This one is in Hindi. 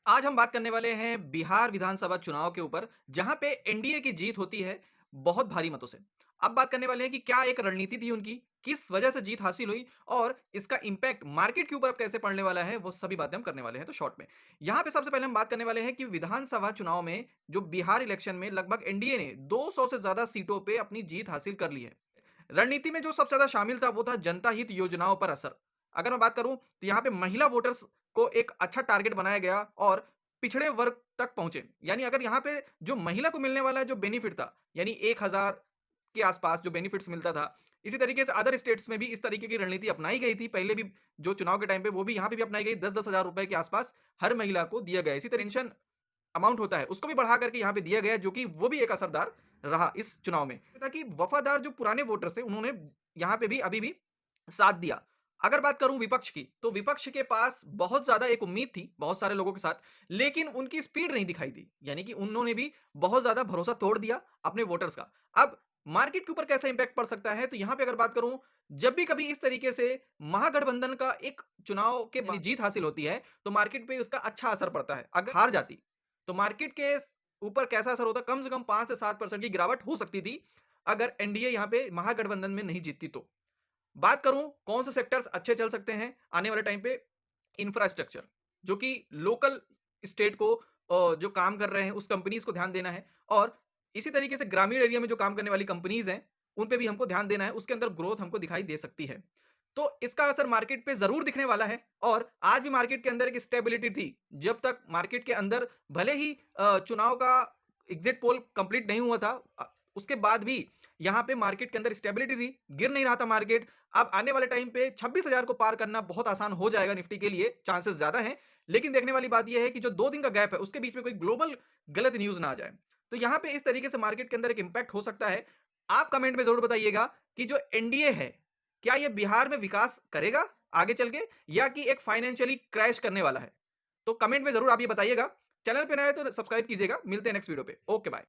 आज हम बात करने वाले हैं बिहार विधानसभा चुनाव के ऊपर, जहां पे एनडीए की जीत होती है बहुत भारी मतों से। अब बात करने वाले हैं कि क्या एक रणनीति थी उनकी, किस वजह से जीत हासिल हुई और इसका इंपैक्ट मार्केट के ऊपर अब कैसे पड़ने वाला है, वो सभी बातें हम करने वाले हैं। तो शॉर्ट में यहां पे सबसे पहले हम बात करने वाले हैं कि विधानसभा चुनाव में जो बिहार इलेक्शन में लगभग एनडीए ने 200 से ज्यादा सीटों पे अपनी जीत हासिल कर ली है। रणनीति में जो सबसे ज्यादा शामिल था वो था जनता हित योजनाओं पर असर। अगर मैं बात करूं तो यहाँ पे महिला वोटर्स को एक अच्छा टारगेट बनाया गया और पिछड़े वर्ग तक पहुंचे। यानी अगर यहाँ पे जो महिला को मिलने वाला जो बेनिफिट था, यानी 1000 के आसपास जो बेनिफिट्स मिलता था, इसी तरीके से अदर स्टेट्स में भी इस तरीके की रणनीति अपनाई गई थी पहले भी। जो चुनाव के टाइम पे वो भी यहाँ पे भी अपनाई गई, 10-10 हजार रुपए के आसपास हर महिला को दिया गया। इसी तरह पेंशन अमाउंट होता है उसको भी बढ़ा करके यहाँ पे दिया गया, जो कि वो भी एक असरदार रहा इस चुनाव में, ताकि वफादार जो पुराने वोटर्स थे उन्होंने यहाँ पे भी अभी भी साथ दिया। अगर बात करूं विपक्ष की, तो विपक्ष के पास बहुत ज्यादा एक उम्मीद थी बहुत सारे लोगों के साथ, लेकिन उनकी स्पीड नहीं दिखाई दी। यानी कि उन्होंने भी बहुत ज्यादा भरोसा तोड़ दिया अपने वोटर्स का। अब मार्केट के ऊपर कैसा इंपैक्ट पड़ सकता है, तो यहां पे अगर बात करूं, जब भी कभी इस तरीके से महागठबंधन का एक चुनाव के बाद जीत हासिल होती है, तो मार्केट पे उसका अच्छा असर पड़ता है। अगर हार जाती तो मार्केट के ऊपर कैसा असर होता, कम से कम 5 से 7% की गिरावट हो सकती थी अगर एनडीए यहां पे महागठबंधन में नहीं जीतती तो। बात करूं कौन से सेक्टर्स अच्छे चल सकते हैं आने वाले टाइम पे, इंफ्रास्ट्रक्चर, जो कि लोकल स्टेट को जो काम कर रहे हैं उस कंपनीज को ध्यान देना है। और इसी तरीके से ग्रामीण एरिया में जो काम करने वाली कंपनीज हैं उन पे भी हमको ध्यान देना है, उसके अंदर ग्रोथ हमको दिखाई दे सकती है। तो इसका असर मार्केट पे जरूर दिखने वाला है। और आज भी मार्केट के अंदर एक स्टेबिलिटी थी, जब तक मार्केट के अंदर भले ही चुनाव का एग्जिट पोल कंप्लीट नहीं हुआ था, उसके बाद भी यहाँ पे मार्केट के अंदर स्टेबिलिटी थी, गिर नहीं रहा था मार्केट। अब आने वाले टाइम पे 26,000 को पार करना बहुत आसान हो जाएगा निफ्टी के लिए, चांसेस ज्यादा हैं। लेकिन देखने वाली बात यह है कि जो 2 दिन का गैप है उसके बीच में कोई ग्लोबल गलत न्यूज ना आ जाए। तो यहाँ पे इस तरीके से मार्केट के अंदर एक इंपैक्ट हो सकता है। आप कमेंट में जरूर बताइएगा कि जो एनडीए है, क्या ये बिहार में विकास करेगा आगे चल के, या कि एक फाइनेंशियली क्रैश करने वाला है। तो कमेंट में जरूर आप ये बताइएगा। चैनल पे नए तो सब्सक्राइब कीजिएगा। मिलते हैं नेक्स्ट वीडियो पे। Okay bye.